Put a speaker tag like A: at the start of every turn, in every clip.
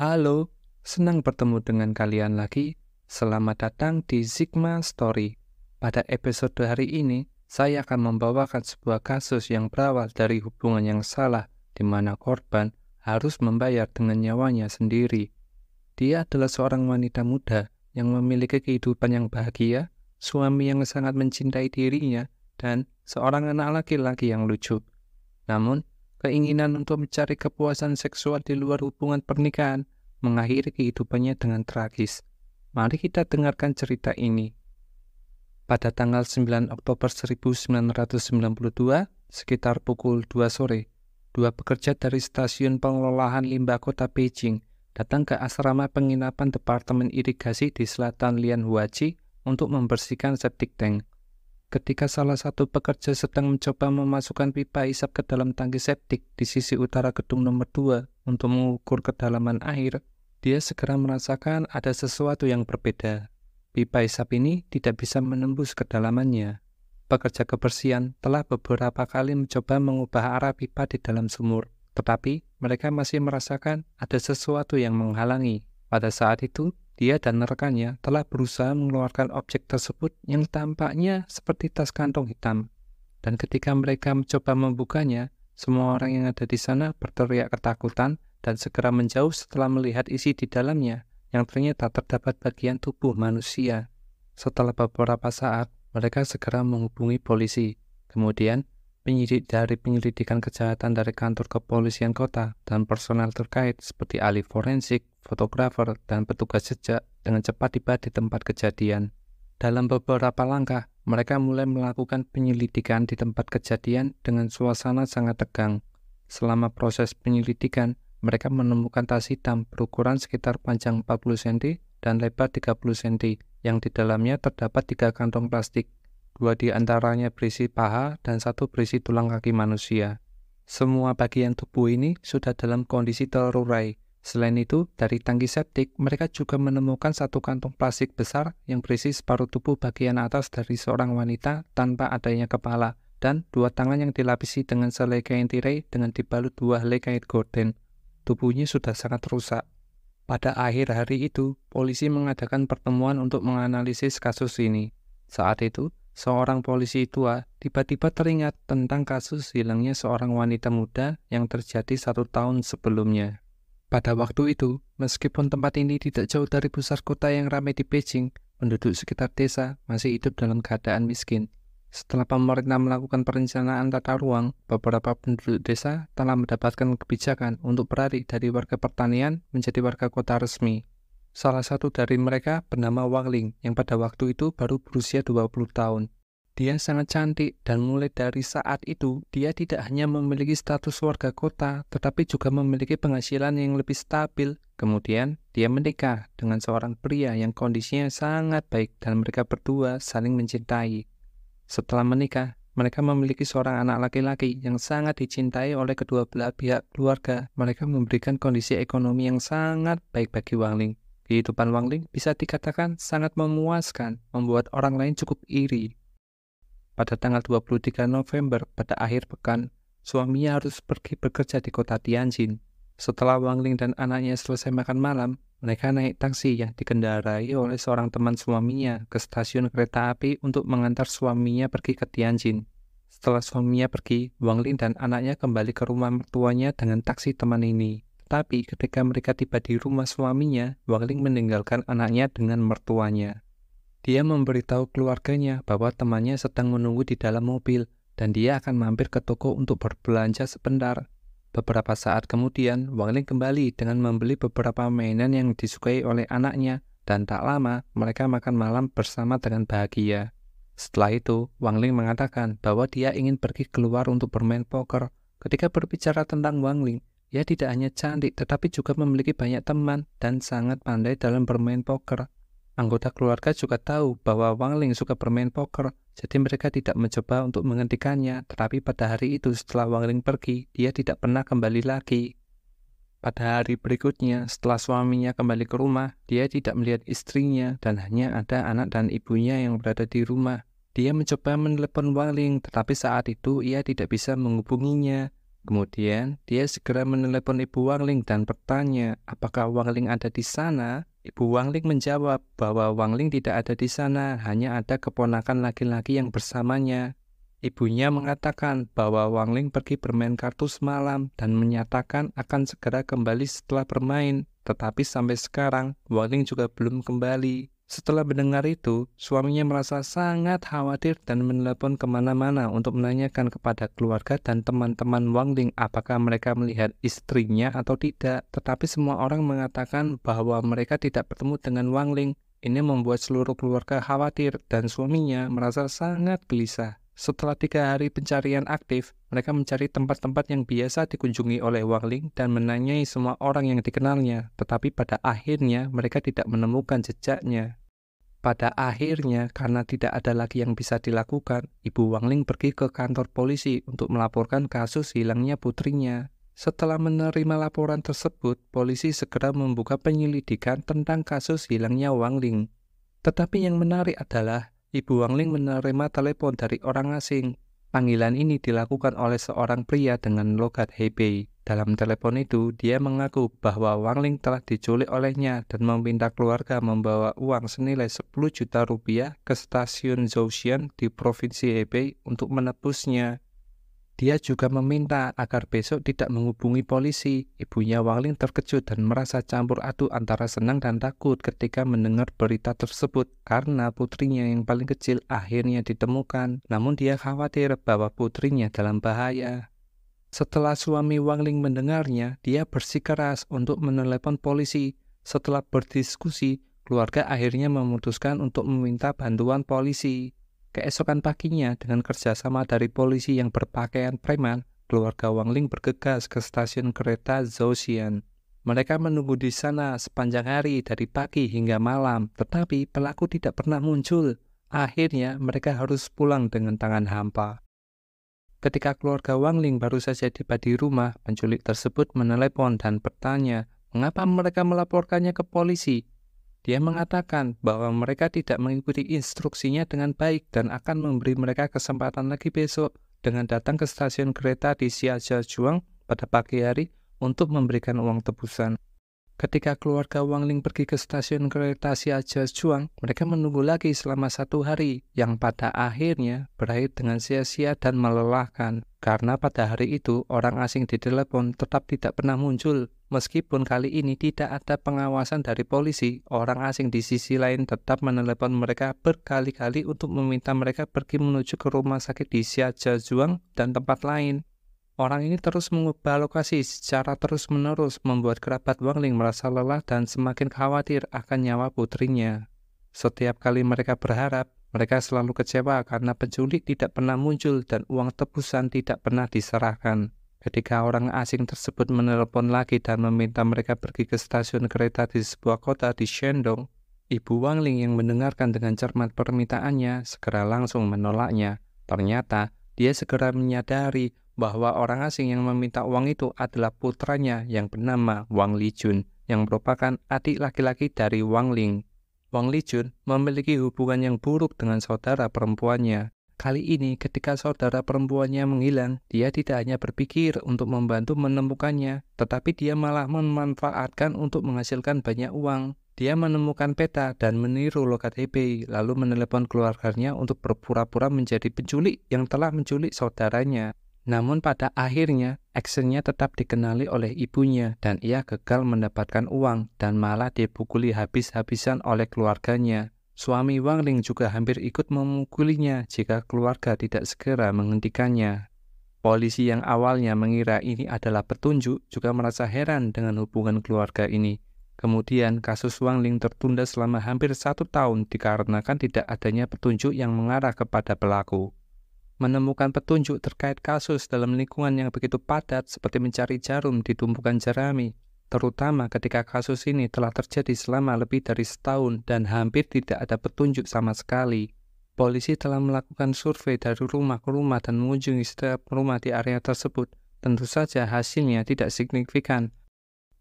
A: Halo, senang bertemu dengan kalian lagi. Selamat datang di Sigma Story. Pada episode hari ini, saya akan membawakan sebuah kasus yang berawal dari hubungan yang salah, di mana korban harus membayar dengan nyawanya sendiri. Dia adalah seorang wanita muda yang memiliki kehidupan yang bahagia, suami yang sangat mencintai dirinya, dan seorang anak laki-laki yang lucu. Namun, keinginan untuk mencari kepuasan seksual di luar hubungan pernikahan mengakhiri kehidupannya dengan tragis. Mari kita dengarkan cerita ini. Pada tanggal 9 Oktober 1992, sekitar pukul 2 sore, dua pekerja dari stasiun pengelolaan limbah kota Beijing datang ke asrama penginapan Departemen Irigasi di selatan Lianhuaji untuk membersihkan septic tank. Ketika salah satu pekerja sedang mencoba memasukkan pipa isap ke dalam tangki septik di sisi utara gedung nomor 2 untuk mengukur kedalaman air, dia segera merasakan ada sesuatu yang berbeda. Pipa isap ini tidak bisa menembus kedalamannya. Pekerja kebersihan telah beberapa kali mencoba mengubah arah pipa di dalam sumur, tetapi mereka masih merasakan ada sesuatu yang menghalangi. Pada saat itu, dia dan rekannya telah berusaha mengeluarkan objek tersebut yang tampaknya seperti tas kantong hitam. Dan ketika mereka mencoba membukanya, semua orang yang ada di sana berteriak ketakutan dan segera menjauh setelah melihat isi di dalamnya, yang ternyata terdapat bagian tubuh manusia. Setelah beberapa saat, mereka segera menghubungi polisi. Kemudian, penyidik dari penyelidikan kejahatan dari kantor kepolisian kota dan personel terkait seperti ahli forensik, fotografer, dan petugas jejak dengan cepat tiba di tempat kejadian. Dalam beberapa langkah, mereka mulai melakukan penyelidikan di tempat kejadian dengan suasana sangat tegang. Selama proses penyelidikan, mereka menemukan tas hitam berukuran sekitar panjang 40 cm dan lebar 30 cm, yang di dalamnya terdapat 3 kantong plastik. 2 di antaranya berisi paha dan 1 berisi tulang kaki manusia. Semua bagian tubuh ini sudah dalam kondisi terurai. Selain itu, dari tangki septik, mereka juga menemukan 1 kantong plastik besar yang berisi separuh tubuh bagian atas dari seorang wanita tanpa adanya kepala, dan 2 tangan yang dilapisi dengan selai kain tirai dengan dibalut 2 helai kain gorden. Tubuhnya sudah sangat rusak. Pada akhir hari itu, polisi mengadakan pertemuan untuk menganalisis kasus ini. Saat itu, seorang polisi tua tiba-tiba teringat tentang kasus hilangnya seorang wanita muda yang terjadi 1 tahun sebelumnya. Pada waktu itu, meskipun tempat ini tidak jauh dari pusat kota yang ramai di Beijing, penduduk sekitar desa masih hidup dalam keadaan miskin. Setelah pemerintah melakukan perencanaan tata ruang, beberapa penduduk desa telah mendapatkan kebijakan untuk beralih dari warga pertanian menjadi warga kota resmi. Salah satu dari mereka bernama Wang Ling, yang pada waktu itu baru berusia 20 tahun. Dia sangat cantik dan mulai dari saat itu, dia tidak hanya memiliki status warga kota, tetapi juga memiliki penghasilan yang lebih stabil. Kemudian, dia menikah dengan seorang pria yang kondisinya sangat baik dan mereka berdua saling mencintai. Setelah menikah, mereka memiliki seorang anak laki-laki yang sangat dicintai oleh kedua belah pihak keluarga. Mereka memberikan kondisi ekonomi yang sangat baik bagi Wang Ling. Kehidupan Wang Ling bisa dikatakan sangat memuaskan, membuat orang lain cukup iri. Pada tanggal 23 November, pada akhir pekan, suaminya harus pergi bekerja di kota Tianjin. Setelah Wang Ling dan anaknya selesai makan malam, mereka naik taksi yang dikendarai oleh seorang teman suaminya ke stasiun kereta api untuk mengantar suaminya pergi ke Tianjin. Setelah suaminya pergi, Wang Ling dan anaknya kembali ke rumah mertuanya dengan taksi teman ini. Tapi ketika mereka tiba di rumah suaminya, Wang Ling meninggalkan anaknya dengan mertuanya. Dia memberitahu keluarganya bahwa temannya sedang menunggu di dalam mobil dan dia akan mampir ke toko untuk berbelanja sebentar. Beberapa saat kemudian, Wang Ling kembali dengan membeli beberapa mainan yang disukai oleh anaknya, dan tak lama mereka makan malam bersama dengan bahagia. Setelah itu, Wang Ling mengatakan bahwa dia ingin pergi keluar untuk bermain poker. Ketika berbicara tentang Wang Ling, dia tidak hanya cantik tetapi juga memiliki banyak teman dan sangat pandai dalam bermain poker. Anggota keluarga juga tahu bahwa Wang Ling suka bermain poker, jadi mereka tidak mencoba untuk menghentikannya. Tetapi pada hari itu setelah Wang Ling pergi, dia tidak pernah kembali lagi. Pada hari berikutnya, setelah suaminya kembali ke rumah, dia tidak melihat istrinya dan hanya ada anak dan ibunya yang berada di rumah. Dia mencoba menelepon Wang Ling, tetapi saat itu ia tidak bisa menghubunginya. Kemudian, dia segera menelepon Ibu Wangling dan bertanya apakah Wangling ada di sana. Ibu Wangling menjawab bahwa Wangling tidak ada di sana, hanya ada keponakan laki-laki yang bersamanya. Ibunya mengatakan bahwa Wangling pergi bermain kartu semalam dan menyatakan akan segera kembali setelah bermain. Tetapi sampai sekarang, Wangling juga belum kembali. Setelah mendengar itu, suaminya merasa sangat khawatir dan menelepon kemana-mana untuk menanyakan kepada keluarga dan teman-teman Wangling apakah mereka melihat istrinya atau tidak. Tetapi semua orang mengatakan bahwa mereka tidak bertemu dengan Wangling. Ini membuat seluruh keluarga khawatir dan suaminya merasa sangat gelisah. Setelah 3 hari pencarian aktif, mereka mencari tempat-tempat yang biasa dikunjungi oleh Wangling dan menanyai semua orang yang dikenalnya. Tetapi pada akhirnya mereka tidak menemukan jejaknya. Pada akhirnya, karena tidak ada lagi yang bisa dilakukan, Ibu Wangling pergi ke kantor polisi untuk melaporkan kasus hilangnya putrinya. Setelah menerima laporan tersebut, polisi segera membuka penyelidikan tentang kasus hilangnya Wangling. Tetapi yang menarik adalah, Ibu Wangling menerima telepon dari orang asing. Panggilan ini dilakukan oleh seorang pria dengan logat Hebei. Dalam telepon itu, dia mengaku bahwa Wangling telah diculik olehnya dan meminta keluarga membawa uang senilai 10 juta rupiah ke stasiun Zhoushan di Provinsi Hebei untuk menebusnya. Dia juga meminta agar besok tidak menghubungi polisi. Ibunya Wangling terkejut dan merasa campur aduk antara senang dan takut ketika mendengar berita tersebut karena putrinya yang paling kecil akhirnya ditemukan. Namun dia khawatir bahwa putrinya dalam bahaya. Setelah suami Wangling mendengarnya, dia bersikeras untuk menelepon polisi. Setelah berdiskusi, keluarga akhirnya memutuskan untuk meminta bantuan polisi. Keesokan paginya, dengan kerjasama dari polisi yang berpakaian preman, keluarga Wangling bergegas ke stasiun kereta Zhoushan. Mereka menunggu di sana sepanjang hari dari pagi hingga malam, tetapi pelaku tidak pernah muncul. Akhirnya, mereka harus pulang dengan tangan hampa. Ketika keluarga Wangling baru saja tiba di rumah, penculik tersebut menelepon dan bertanya, mengapa mereka melaporkannya ke polisi? Dia mengatakan bahwa mereka tidak mengikuti instruksinya dengan baik dan akan memberi mereka kesempatan lagi besok dengan datang ke stasiun kereta di Shijiazhuang pada pagi hari untuk memberikan uang tebusan. Ketika keluarga Wangling pergi ke stasiun kereta Shijiazhuang, mereka menunggu lagi selama 1 hari, yang pada akhirnya berakhir dengan sia-sia dan melelahkan. Karena pada hari itu, orang asing di telepon tetap tidak pernah muncul. Meskipun kali ini tidak ada pengawasan dari polisi, orang asing di sisi lain tetap menelepon mereka berkali-kali untuk meminta mereka pergi menuju ke rumah sakit di Shijiazhuang dan tempat lain. Orang ini terus mengubah lokasi secara terus-menerus membuat kerabat Wangling merasa lelah dan semakin khawatir akan nyawa putrinya. Setiap kali mereka berharap, mereka selalu kecewa karena penculik tidak pernah muncul dan uang tebusan tidak pernah diserahkan. Ketika orang asing tersebut menelpon lagi dan meminta mereka pergi ke stasiun kereta di sebuah kota di Shandong, Ibu Wangling yang mendengarkan dengan cermat permintaannya segera langsung menolaknya. Ternyata, dia segera menyadari bahwa orang asing yang meminta uang itu adalah putranya yang bernama Wang Lijun, yang merupakan adik laki-laki dari Wangling. Wang Lijun memiliki hubungan yang buruk dengan saudara perempuannya. Kali ini ketika saudara perempuannya menghilang, dia tidak hanya berpikir untuk membantu menemukannya, tetapi dia malah memanfaatkan untuk menghasilkan banyak uang. Dia menemukan peta dan meniru logat Hebei, lalu menelepon keluarganya untuk berpura-pura menjadi penculik yang telah menculik saudaranya. Namun pada akhirnya, aksinya tetap dikenali oleh ibunya dan ia gagal mendapatkan uang dan malah dipukuli habis-habisan oleh keluarganya. Suami Wangling juga hampir ikut memukulinya jika keluarga tidak segera menghentikannya. Polisi yang awalnya mengira ini adalah petunjuk juga merasa heran dengan hubungan keluarga ini. Kemudian kasus Wangling tertunda selama hampir 1 tahun dikarenakan tidak adanya petunjuk yang mengarah kepada pelaku. Menemukan petunjuk terkait kasus dalam lingkungan yang begitu padat seperti mencari jarum di tumpukan jerami, terutama ketika kasus ini telah terjadi selama lebih dari setahun dan hampir tidak ada petunjuk sama sekali. Polisi telah melakukan survei dari rumah ke rumah dan mengunjungi setiap rumah di area tersebut. Tentu saja hasilnya tidak signifikan.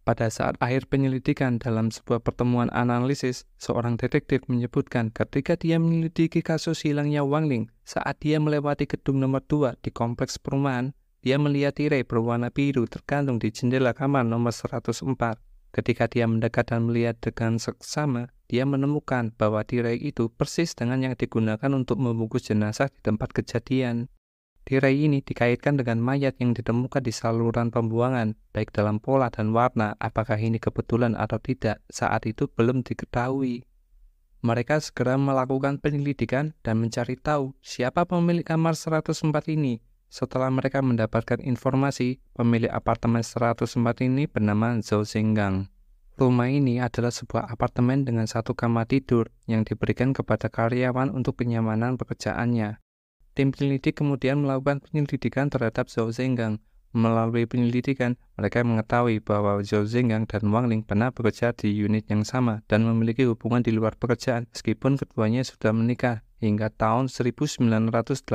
A: Pada saat akhir penyelidikan dalam sebuah pertemuan analisis, seorang detektif menyebutkan ketika dia menyelidiki kasus hilangnya Wangling saat dia melewati gedung nomor 2 di kompleks perumahan, dia melihat tirai berwarna biru tergantung di jendela kamar nomor 104. Ketika dia mendekat dan melihat dengan seksama, dia menemukan bahwa tirai itu persis dengan yang digunakan untuk membungkus jenazah di tempat kejadian. Tirai ini dikaitkan dengan mayat yang ditemukan di saluran pembuangan, baik dalam pola dan warna. Apakah ini kebetulan atau tidak, saat itu belum diketahui. Mereka segera melakukan penyelidikan dan mencari tahu siapa pemilik kamar 104 ini. Setelah mereka mendapatkan informasi, pemilik apartemen 104 ini bernama Zhou Zhengang. Rumah ini adalah sebuah apartemen dengan satu kamar tidur yang diberikan kepada karyawan untuk kenyamanan pekerjaannya. Tim penyelidik kemudian melakukan penyelidikan terhadap Zhou Zhengang. Melalui penyelidikan, mereka mengetahui bahwa Zhou Zhengang dan Wang Ling pernah bekerja di unit yang sama dan memiliki hubungan di luar pekerjaan meskipun keduanya sudah menikah hingga tahun 1985.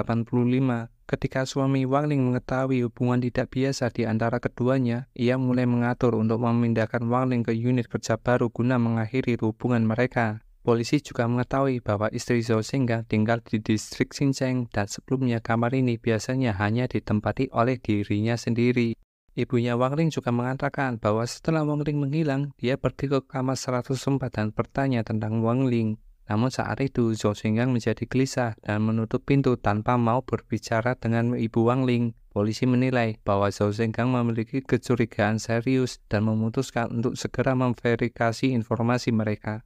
A: Ketika suami Wang Ling mengetahui hubungan tidak biasa di antara keduanya, ia mulai mengatur untuk memindahkan Wang Ling ke unit kerja baru guna mengakhiri hubungan mereka. Polisi juga mengetahui bahwa istri Zhou Zhengang tinggal di distrik Xinjiang dan sebelumnya kamar ini biasanya hanya ditempati oleh dirinya sendiri. Ibunya Wang Ling juga mengatakan bahwa setelah Wang Ling menghilang, dia pergi ke kamar 104 dan bertanya tentang Wang Ling. Namun saat itu Zhou Zhengang menjadi gelisah dan menutup pintu tanpa mau berbicara dengan ibu Wang Ling. Polisi menilai bahwa Zhou Zhengang memiliki kecurigaan serius dan memutuskan untuk segera memverifikasi informasi mereka.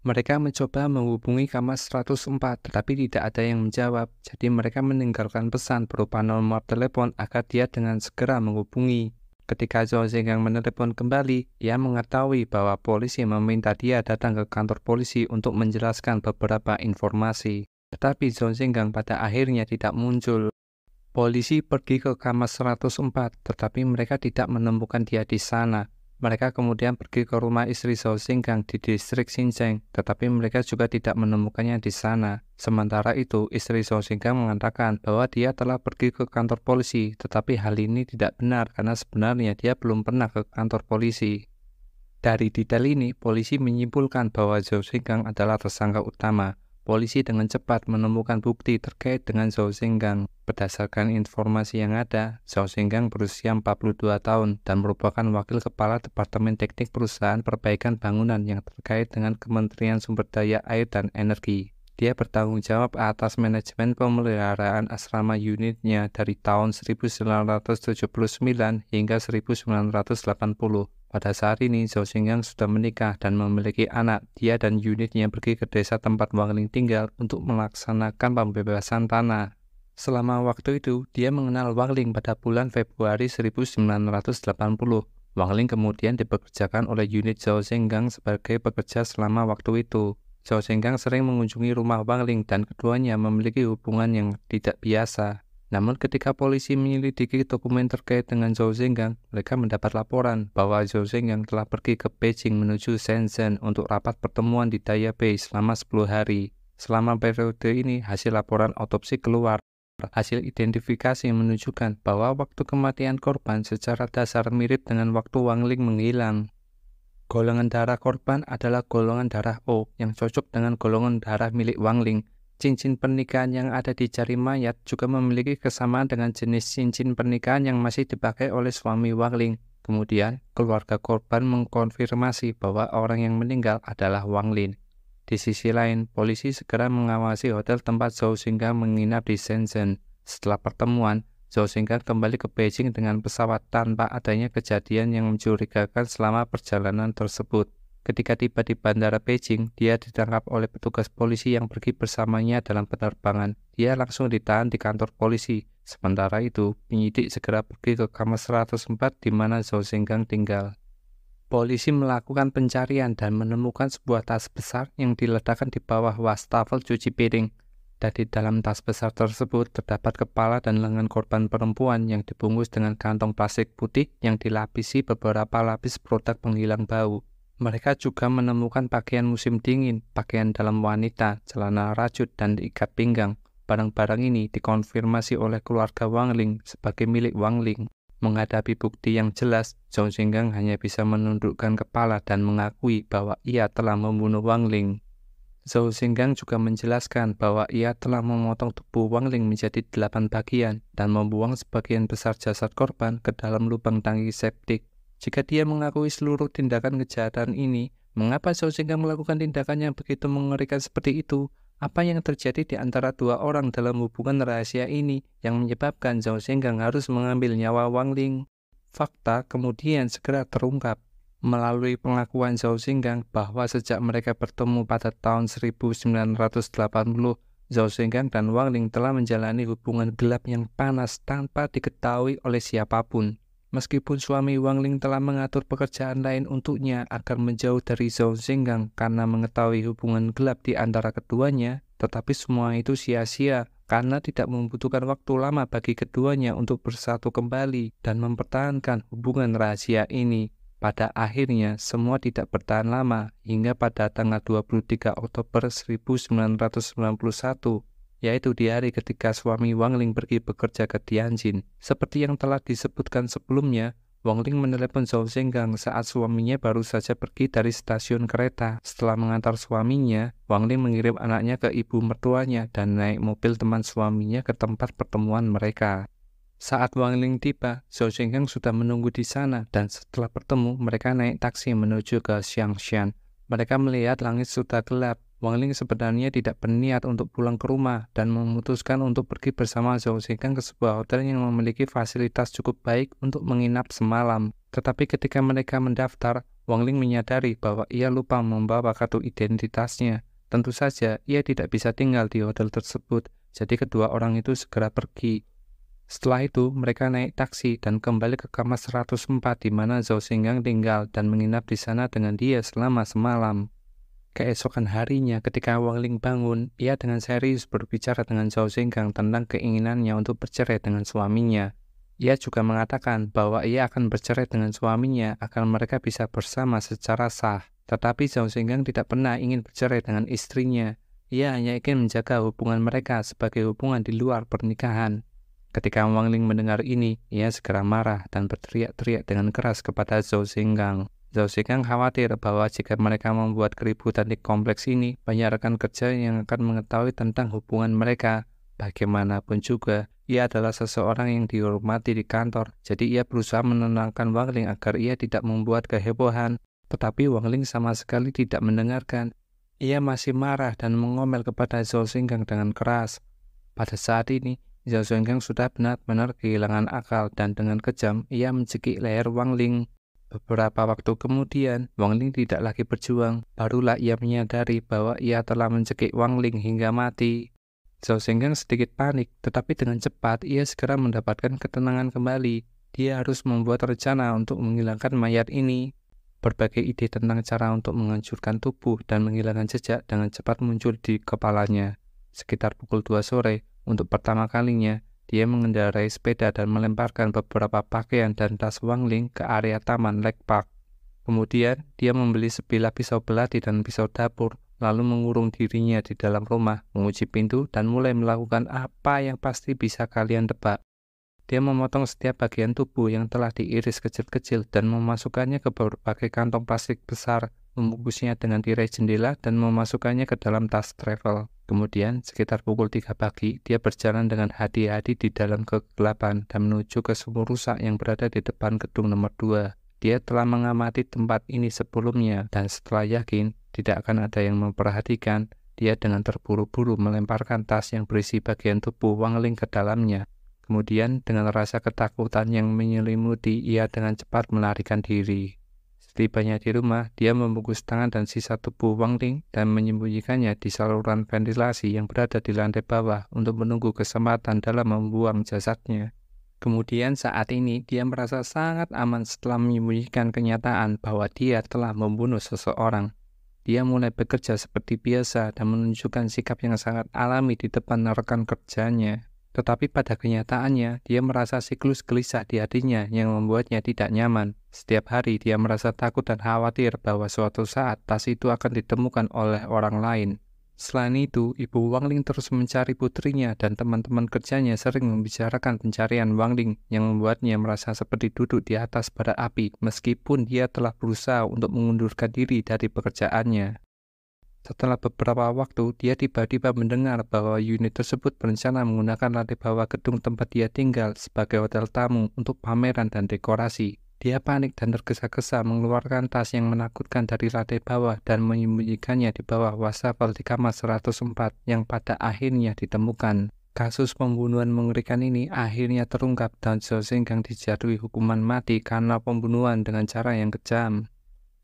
A: Mereka mencoba menghubungi kamar 104, tetapi tidak ada yang menjawab. Jadi mereka meninggalkan pesan berupa nomor telepon agar dia dengan segera menghubungi. Ketika Zhou Zhengang menelepon kembali, ia mengetahui bahwa polisi meminta dia datang ke kantor polisi untuk menjelaskan beberapa informasi. Tetapi Zhou Zhengang pada akhirnya tidak muncul. Polisi pergi ke kamar 104, tetapi mereka tidak menemukan dia di sana. Mereka kemudian pergi ke rumah istri Zhou Zhengang di distrik Xinjiang, tetapi mereka juga tidak menemukannya di sana. Sementara itu, istri Zhou Zhengang mengatakan bahwa dia telah pergi ke kantor polisi, tetapi hal ini tidak benar karena sebenarnya dia belum pernah ke kantor polisi. Dari detail ini, polisi menyimpulkan bahwa Zhou Zhengang adalah tersangka utama. Polisi dengan cepat menemukan bukti terkait dengan Zhou Zhengang. Berdasarkan informasi yang ada, Zhou Zhengang berusia 42 tahun dan merupakan wakil kepala Departemen Teknik Perusahaan Perbaikan Bangunan yang terkait dengan Kementerian Sumber Daya Air dan Energi. Dia bertanggung jawab atas manajemen pemeliharaan asrama unitnya dari tahun 1979 hingga 1980. Pada saat ini, Zhou Zhengang sudah menikah dan memiliki anak. Dia dan unitnya pergi ke desa tempat Wang Ling tinggal untuk melaksanakan pembebasan tanah. Selama waktu itu, dia mengenal Wang Ling pada bulan Februari 1980. Wang Ling kemudian dipekerjakan oleh unit Zhou Zhengang sebagai pekerja selama waktu itu. Zhou Zhengang sering mengunjungi rumah Wang Ling dan keduanya memiliki hubungan yang tidak biasa. Namun ketika polisi menyelidiki dokumen terkait dengan Zhou Zhengang, mereka mendapat laporan bahwa Zhou Zhengang telah pergi ke Beijing menuju Shenzhen untuk rapat pertemuan di Taipei selama 10 hari. Selama periode ini, hasil laporan otopsi keluar. Hasil identifikasi menunjukkan bahwa waktu kematian korban secara dasar mirip dengan waktu Wang Ling menghilang. Golongan darah korban adalah golongan darah O yang cocok dengan golongan darah milik Wang Ling. Cincin pernikahan yang ada di jari mayat juga memiliki kesamaan dengan jenis cincin pernikahan yang masih dipakai oleh suami Wang Ling. Kemudian, keluarga korban mengkonfirmasi bahwa orang yang meninggal adalah Wang Ling. Di sisi lain, polisi segera mengawasi hotel tempat Zhou Zhengang menginap di Shenzhen. Setelah pertemuan, Zhou Zhengang kembali ke Beijing dengan pesawat tanpa adanya kejadian yang mencurigakan selama perjalanan tersebut. Ketika tiba di bandara Beijing, dia ditangkap oleh petugas polisi yang pergi bersamanya dalam penerbangan. Dia langsung ditahan di kantor polisi. Sementara itu, penyidik segera pergi ke kamar 104 di mana Zhou Zhengang tinggal. Polisi melakukan pencarian dan menemukan sebuah tas besar yang diletakkan di bawah wastafel cuci piring. Dan di dalam tas besar tersebut terdapat kepala dan lengan korban perempuan yang dibungkus dengan kantong plastik putih yang dilapisi beberapa lapis produk penghilang bau. Mereka juga menemukan pakaian musim dingin, pakaian dalam wanita, celana rajut, dan ikat pinggang. Barang-barang ini dikonfirmasi oleh keluarga Wang Ling sebagai milik Wang Ling. Menghadapi bukti yang jelas, Zhou Zhengang hanya bisa menundukkan kepala dan mengakui bahwa ia telah membunuh Wang Ling. Zhao Zhengang juga menjelaskan bahwa ia telah memotong tubuh Wang Ling menjadi 8 bagian dan membuang sebagian besar jasad korban ke dalam lubang tangki septik. Jika dia mengakui seluruh tindakan kejahatan ini, mengapa Zhao Zhengang melakukan tindakan yang begitu mengerikan seperti itu? Apa yang terjadi di antara dua orang dalam hubungan rahasia ini yang menyebabkan Zhao Zhengang harus mengambil nyawa Wang Ling? Fakta kemudian segera terungkap melalui pengakuan Zhao Zhengang bahwa sejak mereka bertemu pada tahun 1980, Zhao Zhengang dan Wang Ling telah menjalani hubungan gelap yang panas tanpa diketahui oleh siapapun. Meskipun suami Wang Ling telah mengatur pekerjaan lain untuknya agar menjauh dari Zhao Zhengang karena mengetahui hubungan gelap di antara keduanya, tetapi semua itu sia-sia karena tidak membutuhkan waktu lama bagi keduanya untuk bersatu kembali dan mempertahankan hubungan rahasia ini. Pada akhirnya, semua tidak bertahan lama hingga pada tanggal 23 Oktober 1991, yaitu di hari ketika suami Wang Ling pergi bekerja ke Tianjin. Seperti yang telah disebutkan sebelumnya, Wang Ling menelepon Zhao Zhengang saat suaminya baru saja pergi dari stasiun kereta. Setelah mengantar suaminya, Wang Ling mengirim anaknya ke ibu mertuanya dan naik mobil teman suaminya ke tempat pertemuan mereka. Saat Wang Ling tiba, Zhao Zhengang sudah menunggu di sana dan setelah bertemu, mereka naik taksi menuju ke Xiangshan. Mereka melihat langit sudah gelap. Wang Ling sebenarnya tidak berniat untuk pulang ke rumah dan memutuskan untuk pergi bersama Zhao Zhengang ke sebuah hotel yang memiliki fasilitas cukup baik untuk menginap semalam. Tetapi ketika mereka mendaftar, Wang Ling menyadari bahwa ia lupa membawa kartu identitasnya. Tentu saja, ia tidak bisa tinggal di hotel tersebut, jadi kedua orang itu segera pergi. Setelah itu, mereka naik taksi dan kembali ke kamar 104 di mana Zhao Zhengang tinggal dan menginap di sana dengan dia selama semalam. Keesokan harinya, ketika Wang Ling bangun, ia dengan serius berbicara dengan Zhao Zhengang tentang keinginannya untuk bercerai dengan suaminya. Ia juga mengatakan bahwa ia akan bercerai dengan suaminya agar mereka bisa bersama secara sah. Tetapi Zhao Zhengang tidak pernah ingin bercerai dengan istrinya. Ia hanya ingin menjaga hubungan mereka sebagai hubungan di luar pernikahan. Ketika Wang Ling mendengar ini, ia segera marah dan berteriak-teriak dengan keras kepada Zhao Zhengang. Zhao Zhengang khawatir bahwa jika mereka membuat keributan di kompleks ini, banyak rekan kerja yang akan mengetahui tentang hubungan mereka. Bagaimanapun juga, ia adalah seseorang yang dihormati di kantor, jadi ia berusaha menenangkan Wang Ling agar ia tidak membuat kehebohan. Tetapi Wang Ling sama sekali tidak mendengarkan. Ia masih marah dan mengomel kepada Zhao Zhengang dengan keras. Pada saat ini, Zhao Zhengang sudah benar-benar kehilangan akal dan dengan kejam ia mencekik leher Wang Ling. Beberapa waktu kemudian, Wang Ling tidak lagi berjuang. Barulah ia menyadari bahwa ia telah mencekik Wang Ling hingga mati. Zhao Zhengang sedikit panik, tetapi dengan cepat ia segera mendapatkan ketenangan kembali. Dia harus membuat rencana untuk menghilangkan mayat ini. Berbagai ide tentang cara untuk menghancurkan tubuh dan menghilangkan jejak dengan cepat muncul di kepalanya. Sekitar pukul 2 sore, untuk pertama kalinya, dia mengendarai sepeda dan melemparkan beberapa pakaian dan tas Wang Ling ke area taman Lake Park. Kemudian, dia membeli sebilah pisau belati dan pisau dapur, lalu mengurung dirinya di dalam rumah, mengunci pintu, dan mulai melakukan apa yang pasti bisa kalian tebak. Dia memotong setiap bagian tubuh yang telah diiris kecil-kecil dan memasukkannya ke berbagai kantong plastik besar, membungkusnya dengan tirai jendela dan memasukkannya ke dalam tas travel. Kemudian, sekitar pukul 3 pagi, dia berjalan dengan hati-hati di dalam kegelapan dan menuju ke sumur rusak yang berada di depan gedung nomor 2. Dia telah mengamati tempat ini sebelumnya dan setelah yakin tidak akan ada yang memperhatikan, dia dengan terburu-buru melemparkan tas yang berisi bagian tubuh Wang Ling ke dalamnya. Kemudian, dengan rasa ketakutan yang menyelimuti, ia dengan cepat melarikan diri. Setibanya di rumah, dia membungkus tangan dan sisa tubuh Wang Ling dan menyembunyikannya di saluran ventilasi yang berada di lantai bawah untuk menunggu kesempatan dalam membuang jasadnya. Kemudian saat ini, dia merasa sangat aman setelah menyembunyikan kenyataan bahwa dia telah membunuh seseorang. Dia mulai bekerja seperti biasa dan menunjukkan sikap yang sangat alami di depan rekan kerjanya. Tetapi pada kenyataannya, dia merasa siklus gelisah di hatinya yang membuatnya tidak nyaman. Setiap hari dia merasa takut dan khawatir bahwa suatu saat tas itu akan ditemukan oleh orang lain. Selain itu, ibu Wang Ling terus mencari putrinya dan teman-teman kerjanya sering membicarakan pencarian Wang Ling yang membuatnya merasa seperti duduk di atas bara api meskipun dia telah berusaha untuk mengundurkan diri dari pekerjaannya. Setelah beberapa waktu, dia tiba-tiba mendengar bahwa unit tersebut berencana menggunakan lantai bawah gedung tempat dia tinggal sebagai hotel tamu untuk pameran dan dekorasi. Dia panik dan tergesa-gesa mengeluarkan tas yang menakutkan dari lantai bawah dan menyembunyikannya di bawah wastafel di kamar 104 yang pada akhirnya ditemukan. Kasus pembunuhan mengerikan ini akhirnya terungkap dan Zhao Zhengang dijatuhi hukuman mati karena pembunuhan dengan cara yang kejam.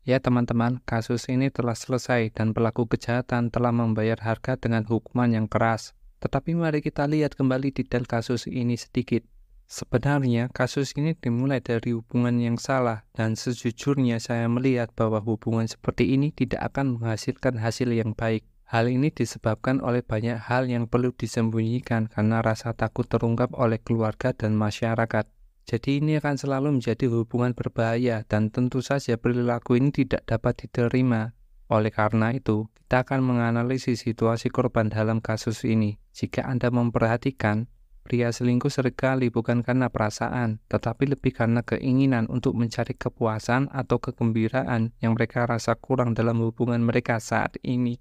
A: Ya teman-teman, kasus ini telah selesai dan pelaku kejahatan telah membayar harga dengan hukuman yang keras. Tetapi mari kita lihat kembali detail kasus ini sedikit. Sebenarnya kasus ini dimulai dari hubungan yang salah dan sejujurnya saya melihat bahwa hubungan seperti ini tidak akan menghasilkan hasil yang baik. Hal ini disebabkan oleh banyak hal yang perlu disembunyikan karena rasa takut terungkap oleh keluarga dan masyarakat. Jadi ini akan selalu menjadi hubungan berbahaya dan tentu saja perilaku ini tidak dapat diterima. Oleh karena itu, kita akan menganalisis situasi korban dalam kasus ini. Jika Anda memperhatikan, pria selingkuh seringkali bukan karena perasaan, tetapi lebih karena keinginan untuk mencari kepuasan atau kegembiraan yang mereka rasa kurang dalam hubungan mereka saat ini.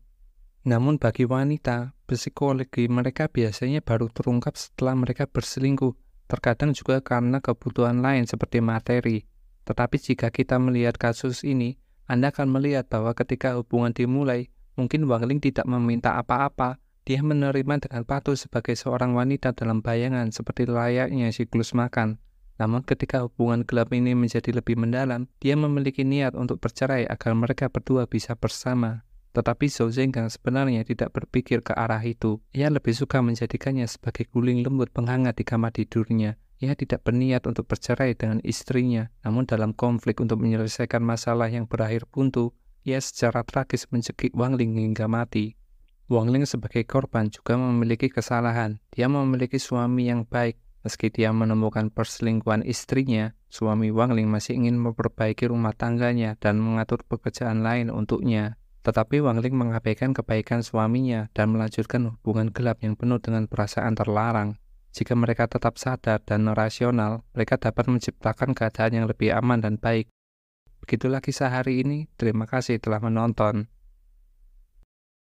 A: Namun bagi wanita, psikologi mereka biasanya baru terungkap setelah mereka berselingkuh. Terkadang juga karena kebutuhan lain seperti materi. Tetapi jika kita melihat kasus ini, Anda akan melihat bahwa ketika hubungan dimulai, mungkin Wang Ling tidak meminta apa-apa. Dia menerima dengan patuh sebagai seorang wanita dalam bayangan seperti layaknya siklus makan. Namun ketika hubungan gelap ini menjadi lebih mendalam, dia memiliki niat untuk bercerai agar mereka berdua bisa bersama. Tetapi Zhao Zhengang sebenarnya tidak berpikir ke arah itu. Ia lebih suka menjadikannya sebagai guling lembut penghangat di kamar tidurnya. Ia tidak berniat untuk bercerai dengan istrinya, namun dalam konflik untuk menyelesaikan masalah yang berakhir buntu, ia secara tragis mencekik Wang Ling hingga mati. Wang Ling sebagai korban juga memiliki kesalahan. Dia memiliki suami yang baik. Meski dia menemukan perselingkuhan istrinya, suami Wang Ling masih ingin memperbaiki rumah tangganya dan mengatur pekerjaan lain untuknya. Tetapi Wang Ling mengabaikan kebaikan suaminya dan melanjutkan hubungan gelap yang penuh dengan perasaan terlarang. Jika mereka tetap sadar dan rasional, mereka dapat menciptakan keadaan yang lebih aman dan baik. Begitulah kisah hari ini. Terima kasih telah menonton.